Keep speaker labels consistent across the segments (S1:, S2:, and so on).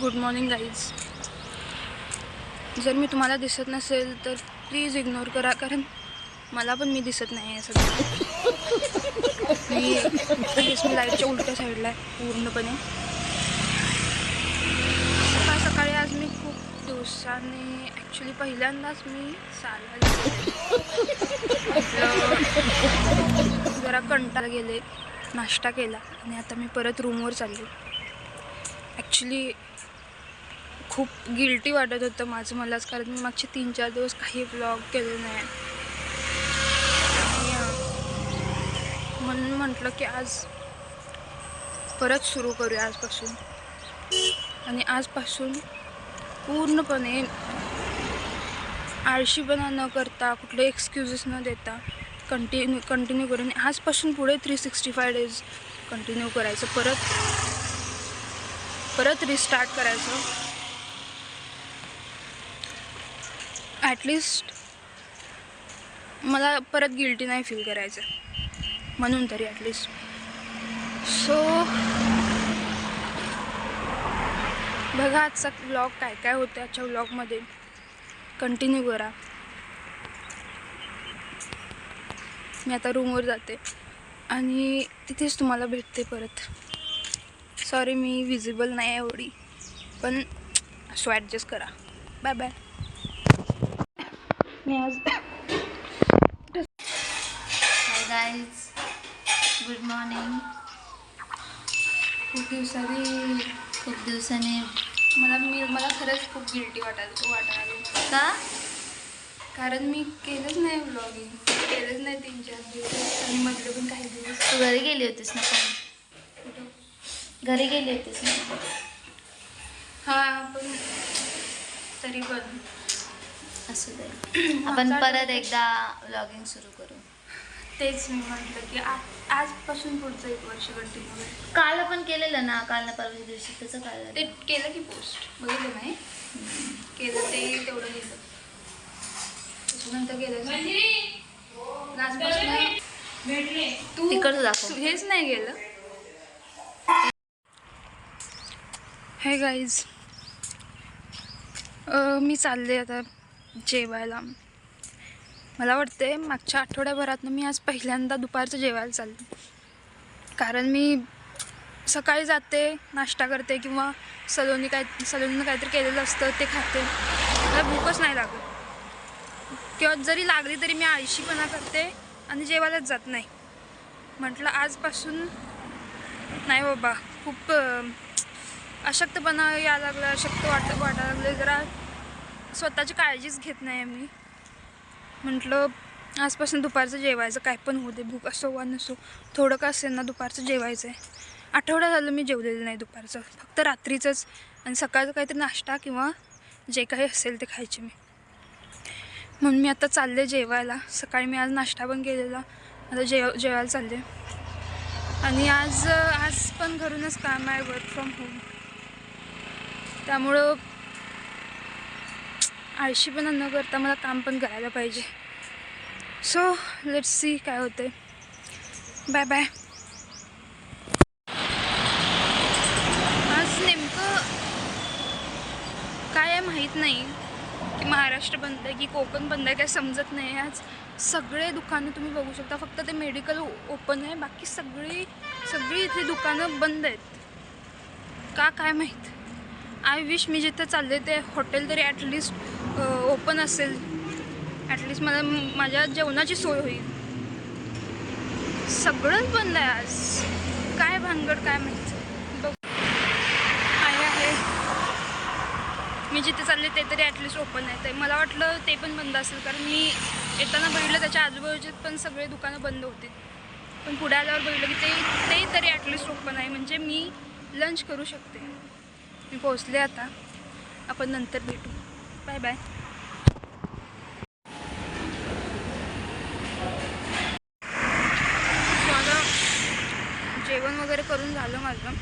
S1: Good morning guys. जर मी तुम्हाला दिसत नसेल तर प्लीज इग्नोर करा, कारण मला पण मी दिसत नाही आहे सध्या. मी लाईटच्या उलट्या साईडला आहे पूर्णपणे. सकाळी आज मी खूप दिवसांनी ॲक्च्युली पहिल्यांदाच मी चालायला जरा कंटाळा गेले, नाश्ता केला आणि आता मी परत रूमवर चालले. ॲक्च्युली खूप गिल्टी वाटत होतं मलाच, कारण मी मागचे 3-4 दिवस काही व्लॉग केले नाही. म्हणून म्हटलं की आज परत सुरू करूया आजपासून. आणि आजपासून पूर्णपणे आळशीपणा न करता, कुठले एक्सक्युजेस न देता कंटिन्यू करून आजपासून पुढे 365 डेज कंटिन्यू करायचं. परत रिस्टार्ट करायचं. ॲटलिस्ट मला परत गिल्टी नाही फील करायचं म्हणून तरी ॲटलिस्ट. सो बघा आजचा व्लॉग काय होतं. आजच्या व्लॉगमध्ये कंटिन्यू करा. मी आता रूमवर जाते आणि तिथेच तुम्हाला भेटते परत. सॉरी मी विजिबल नाही आहे एवढी, पण सो ॲडजस्ट करा. Bye bye. मी आज
S2: हाय गाईज, गुड मॉर्निंग.
S1: खूप
S2: दिवसांनी
S1: मला खरंच खूप गिल्टी वाटायला
S2: का?
S1: कारण मी केलंच नाही व्लॉगिंग, केलंच नाही 3-4 दिवस आणि मधले पण काही दिवस.
S2: तू घरी गेली होतीस ना?
S1: कुठं?
S2: घरी गेली होतीस ना?
S1: हां, पण तरी पण
S2: असू दे, आपण परत एकदा व्लॉगिंग सुरू करू.
S1: तेच मी म्हटलं की आजपासून पुढचं 1 वर्ष कंटिन्यू.
S2: काल आपण केलेलं ना, काल ना परवा दिवशी. त्याचं काय
S1: ते केलं की पोस्ट बघितलं नाही केलं, ते तेवढं केलं. त्याच्यानंतर केलं तू
S2: तिकडचं दाखव.
S1: हेच नाही गेलं. हे गाईज, मी चालले आता जेवायला. मला वाटते मागच्या आठवड्याभरातनं मी आज पहिल्यांदा दुपारचं जेवायला चालले. कारण मी सकाळी जाते, नाश्ता करते किंवा सलोनीनं काहीतरी केलेलं असतं ते खाते. मला भूकच नाही लागत, किंवा जरी लागली तरी मी आळशीपणा करते आणि जेवायलाच जात नाही. म्हटलं आजपासून नाही बाबा, खूप अशक्तपणा यायला लागला, वाटायला लागले. जरा स्वतःची काळजीच घेत नाही मी. म्हटलं आजपासून दुपारचं जेवायचं, काय पण होऊ दे, भूक असो वा नसो, थोडं का असेल ना दुपारचं जेवायचं आहे. आठवडा झालं मी जेवलेलं नाही दुपारचं, फक्त रात्रीचंच. आणि सकाळचं काहीतरी नाश्ता किंवा जे काही असेल ते खायचे मी. म्हणून मी आता चालले जेवायला. सकाळी मी आज नाश्ता पण केलेला, आता जेवायला चालले. आणि आज पण घरूनच काम आहे, वर्क फ्रॉम होम. त्यामुळं आळशीपणा न करता मला काम पण करायला पाहिजे. सो लेट्स सी काय होते. Bye bye. आज नेमकं काय आहे माहीत नाही, की महाराष्ट्र बंद आहे की कोकण बंद आहे, काय समजत नाही. आज सगळे दुकानं तुम्ही बघू शकता, फक्त ते मेडिकल ओपन आहे, बाकी सगळी इथली दुकानं बंद आहेत. का काय माहीत. आय विश मी जिथं चालले ते हॉटेल तरी ॲटलिस्ट ओपन असेल. ॲटलिस्ट मला माझ्या जेवणाची सोय होईल. सगळंच बंद आहे आज. काय भानगड काय माहीत. आहे मी जिथे चालले ते तरी ॲटलिस्ट ओपन आहे. ते मला वाटलं ते पण बंद असेल, कारण मी येताना बघितलं त्याच्या आजूबाजूचे पण सगळे दुकानं बंद होती. पण पुढे आल्यावर बघितलं की ते तरी ॲटलिस्ट ओपन आहे, म्हणजे मी लंच करू शकते. मी पोहोचले आता. आपण नंतर भेटू. Bye bye. माझं जेवण वगैरे करून झालं माझं.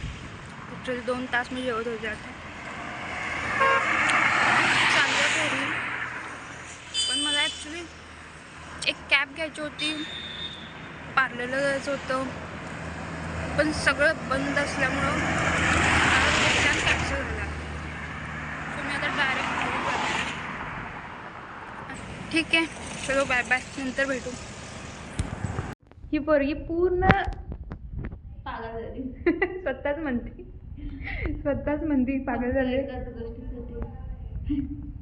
S1: टोटल 2 तास मी जेवत होते. आता चांगलं घरी. पण मला ॲक्च्युली एक कॅब घ्यायची होती, पार्लरला जायचं होतं, पण सगळं बंद असल्यामुळं कॅन्सल झाला. ठीक आहे, चलो बाय बाय, नंतर भेटू. ही पोरगी पूर्ण
S2: पागल झाली.
S1: स्वतःच म्हणते पागल झाली.
S2: एकाच गोष्टीसाठी.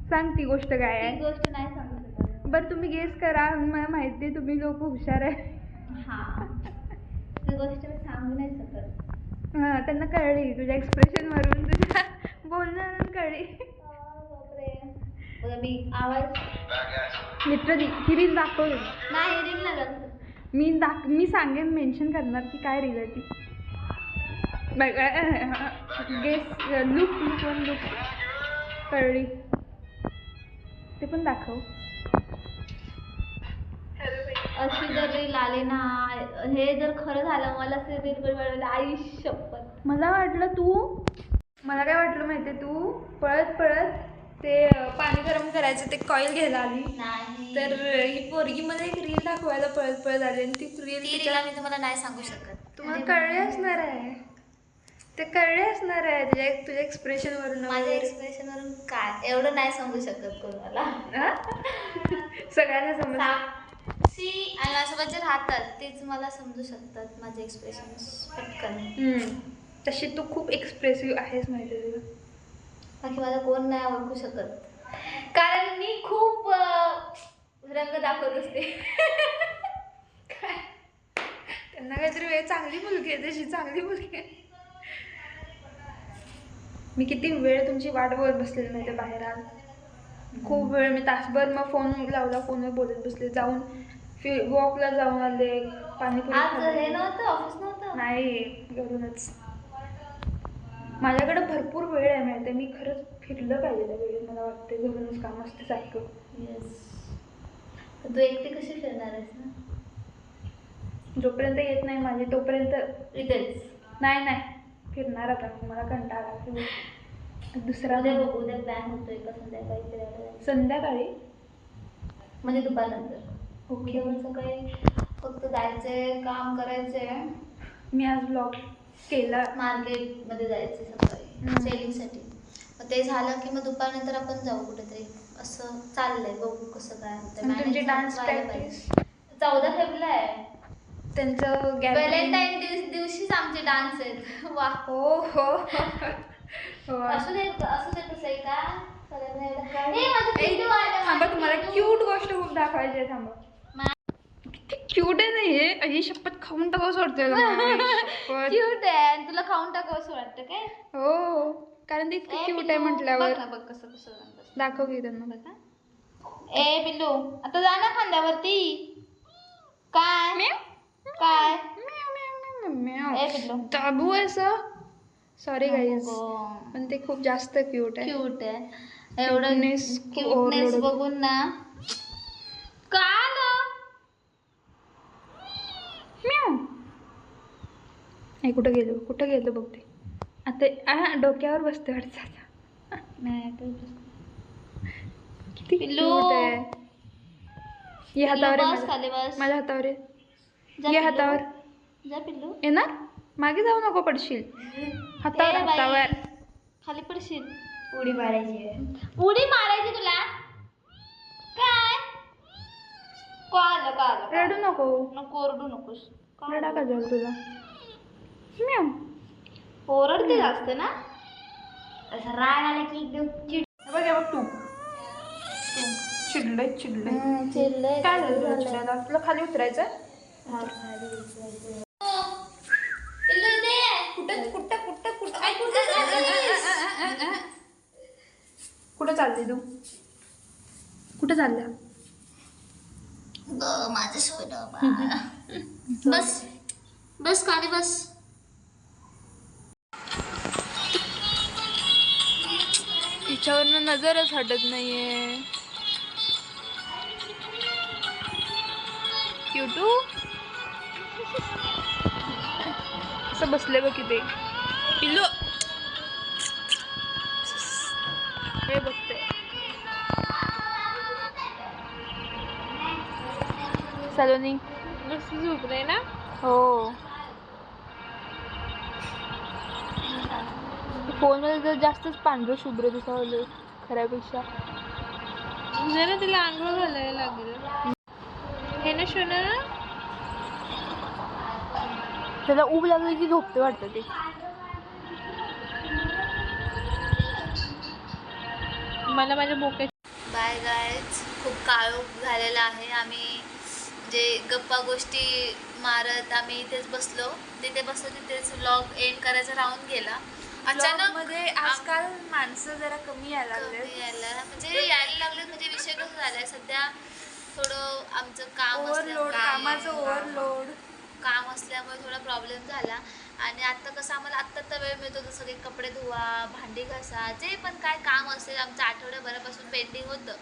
S1: सांग ती गोष्ट काय
S2: ती
S1: आहे.
S2: गोष्ट नाही सांगू शकत.
S1: बरं तुम्ही गेस करा, मला माहिती आहे तुम्ही लोक हुशार आहे.
S2: हा, ती गोष्ट मी सांगू नाही शकत.
S1: हां, त्यांना कळली तुझ्या एक्सप्रेशनवरून, तुझ्या बोलण्यावरून कळली.
S2: बघा मी आवाज
S1: मित्र ही रील दाखवली.
S2: नाही रिंग लागत.
S1: मी सांगेन, मेन्शन करणार की काय रील आहे ती. गेस लुक कळली. ते पण दाखव.
S2: अशी जर रील आली ना, हे जर खरं झालं, मला रील बनवायला आई शपथ.
S1: मला काय वाटलं माहितीये, तू पळत ते पाणी गरम करायचं ते कॉईल घ्यायला आली.
S2: नाही,
S1: तर ही पोरगी मला एक रील दाखवायला पळत आली आणि ती रील
S2: ती रील मी तुम्हाला नाही सांगू शकत.
S1: तुम्हाला कळले असणार आहे. ते कळले असणार आहे तुझ्या एक्सप्रेशन वरून.
S2: माझ्या एक्सप्रेशन वरून काय एवढं नाही सांगू शकत कोणाला.
S1: सगळ्यांना समज.
S2: साक्षी आणि माझ्यासोबत जे राहतात तेच मला समजू शकतात माझे एक्सप्रेशन पटकन.
S1: तशी तू खूप एक्सप्रेसिव्ह आहेस, माहिती आहे तुला.
S2: बाकी मला कोण नाही ओळखू शकत, कारण मी खूप रंग दाखवत असते.
S1: त्यांना काहीतरी वेळ, चांगली मुलगी आहे तशी, चांगली मुलगी आहे. मी किती वेळ तुमची वाट बघत बसलेली माहिती, बाहेर आज खूप वेळ. मी तासभर मग फोन लावला, फोनवर बोलत बसले. जाऊन वॉकला जाऊन आले, पाणीपुरी
S2: आज
S1: खाल्ली.
S2: हे नव्हतं, ऑफिस नव्हतं.
S1: नाही, घरूनच. माझ्याकडे भरपूर वेळ आहे माहिती आहे. मी खरंच फिरलं पाहिजे त्या वेळेत. मला वाटते घरूनच काम असते सारखं.
S2: येस, तू एकटी कशी फिरणार आहेस ना.
S1: जोपर्यंत येत नाही माझी तोपर्यंत
S2: इथेच.
S1: नाही फिरणार. आता मला कंटाळा दुसरा.
S2: उद्या प्लॅन होतोय का संध्याकाळी फिरायला जायचं?
S1: संध्याकाळी
S2: म्हणजे दुपारनंतर.
S1: ओके.
S2: सकाळी फक्त जायचंय, काम करायचंय.
S1: मी आज ब्लॉग केला.
S2: मार्केटमध्ये जायचं सकाळी सेलिंगसाठी. मग ते झालं की मग दुपारनंतर आपण जाऊ कुठेतरी. असं चाललंय, बघू कसं काय होतं.
S1: तुमची डान्स प्रॅक्टिस
S2: 14 फेब्रुवारीला आहे.
S1: त्यांचं
S2: व्हॅलेंटाईन दिवशीच आमचे डान्स आहेत. वा.
S1: हो
S2: असू दे तसं आहे का.
S1: थांबा, तुम्हाला क्यूट गोष्ट खूप दाखवायची आहे. थांबा, किती क्यूट आहे ना हे. ही शपथ खाऊन टाकावं सोडतोय.
S2: क्यूट आहे, तुला खाऊन टाकावं असं वाटतं काय.
S1: हो, कारण ती इतकी क्यूट आहे म्हटल्यावर.
S2: बघ कसं
S1: दाखव की त्यांना.
S2: बघा. ए पिल्लू, आता जा ना खांद्यावरती. काय ए पिल्लू,
S1: ताबू आहे असं. सॉरी गाईज, पण ते खूप जास्त क्यूट आहे.
S2: क्यूट आहे. एवढं क्यूटनेस बघून ना
S1: कुठं गेलो बघते आता. डोक्यावर बसते वाटतं. किती
S2: पिल्लू.
S1: क्यूट आहे. ये हातावर
S2: बस खाली बस.
S1: माझ्या हातावर आहे.
S2: जा
S1: ये
S2: पिल्लू.
S1: हातावर
S2: जा पिल्लू.
S1: येणार. मागे जाऊ नको, पडशील. हातावर
S2: ए बाई,
S1: हातावर.
S2: खाली पडशील.
S3: उडी मारायची.
S2: उडी मारायची तुला काय.
S1: रडू नको.
S2: ओरडू नकोस.
S1: रडा का जाऊ तुला.
S2: ओरडते जास्त ना.
S3: असं राग आला की एकदम
S1: बघ तू चिडलंय.
S2: चिडलंय.
S1: काय झालं चिडायला? तुला खाली उतरायचं. कुठं चालली तू? कुठं चालल्या?
S2: माझं सोनं. बस खाली बस.
S1: तिच्यावरनं नजरच हटत नाहीये. क्यूटू असं बसले बघ किती. पिल्लू हे बघते. सलोनी झोपले ना. हो, फोनमध्ये जर जास्तच पांढरं शुभ्र दिसावलं खऱ्यापेक्षा.
S4: जरा तिला आंघोळ घालायला लागेल हे ना शोना.
S1: त्याला ऊब लागली की झोपते वाटतं ते.
S4: मला माझ्या बोके.
S2: बाय गायज, खूप काळोख झालेला आहे. आम्ही जे गप्पा गोष्टी मारत आम्ही इथेच बसलो, तिथेच व्लॉग एंड करायचा राहून गेला. अचानक
S1: मध्ये आजकाल माणसं जरा कमी यायला
S2: कमी
S1: लागले.
S2: यायला लागले म्हणजे विषय कसा झालाय सध्या, थोडं आमचं काम
S1: ओव्हरलोड, कामाचं ओव्हरलोड.
S2: काम असल्यामुळे थोडा प्रॉब्लेम झाला. आणि आत्ता कसं आम्हाला आत्ता वेळ मिळतो, जसं काही कपडे धुवा, भांडी घासा, जे पण काय काम असेल आमचं आठवड्याभरापासून पेंडिंग होतं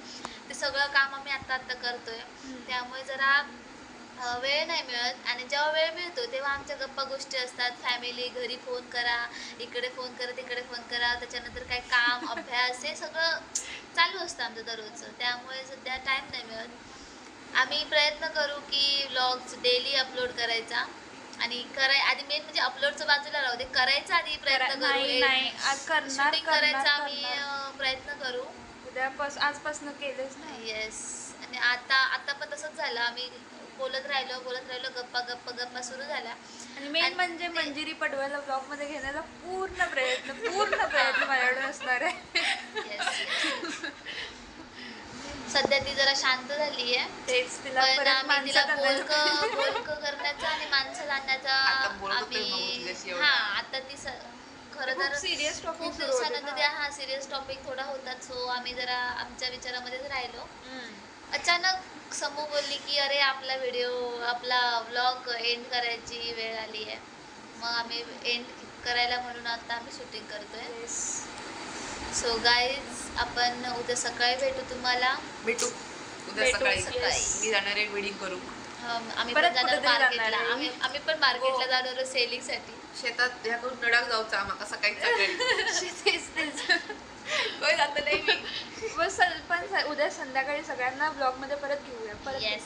S2: ते सगळं काम आम्ही आत्ता करतोय. त्यामुळे जरा वेळ नाही मिळत. आणि जेव्हा वेळ मिळतो तेव्हा आमच्या गप्पा गोष्टी असतात. फॅमिली, घरी फोन करा, इकडे फोन करा, तिकडे फोन करा, त्याच्यानंतर काय काम, अभ्यास, हे सगळं चालू असतं आमचं दररोजचं. त्यामुळे सध्या टाईम नाही मिळत. आम्ही प्रयत्न करू की व्लॉग्स डेली अपलोड करायचा. आणि आधी मेन म्हणजे अपलोडचं बाजूला राहू दे, करायचा आधी प्रयत्न करू. शूटिंग करायचा आम्ही प्रयत्न करू.
S1: आजपासून केलेच नाही.
S2: येस. आणि आता पण तसंच झालं. आम्ही बोलत राहिलो, गप्पा सुरू झाल्या.
S1: आणि मेन म्हणजे मंजिरी पडवायला ब्लॉग मध्ये घेण्याचा पूर्ण प्रयत्न माझ्याकडून असणार आहे.
S2: येस. सध्या ती जरा शांत झाली आहे.
S1: तेच तिला
S2: पण
S1: परत
S2: आम्ही तिला
S1: माणसं
S2: बोलकं करण्याचा आणि माणसं आणण्याचा आम्ही आता ती खरं तर
S1: सिरियस टॉपिक
S2: खूप दिवसानंतर त्या सिरियस टॉपिक थोडा होतात. सो आम्ही जरा आमच्या विचारामध्येच राहिलो. अचानक समू बोलली की अरे आपला व्लॉग एंड करायची वेळ आली आहे. मग आम्ही एंड करायला म्हणून आता आम्ही शूटिंग करतोय. सो गाईज, आपण उद्या सकाळी भेटू
S5: उद्या सकाळी मी जाणार आहे वेडिंग करू.
S2: आम्ही पण जाणार मार्केटला. आम्ही पण मार्केटला जाणार सेलिंगसाठी.
S5: शेतात ह्या करून नडाक जाऊचा आम्हाला सकाळी जात नाही मी.
S1: पण उद्या संध्याकाळी सगळ्यांना ब्लॉग मध्ये परत घेऊया.
S2: येस.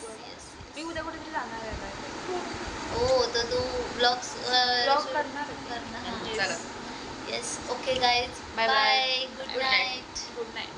S1: मी उद्या कुठेतरी जाणार आहे.
S2: हो, तर तू ब्लॉग
S1: करणार.
S2: Yes. Okay guys, bye. Good night.
S1: Good night.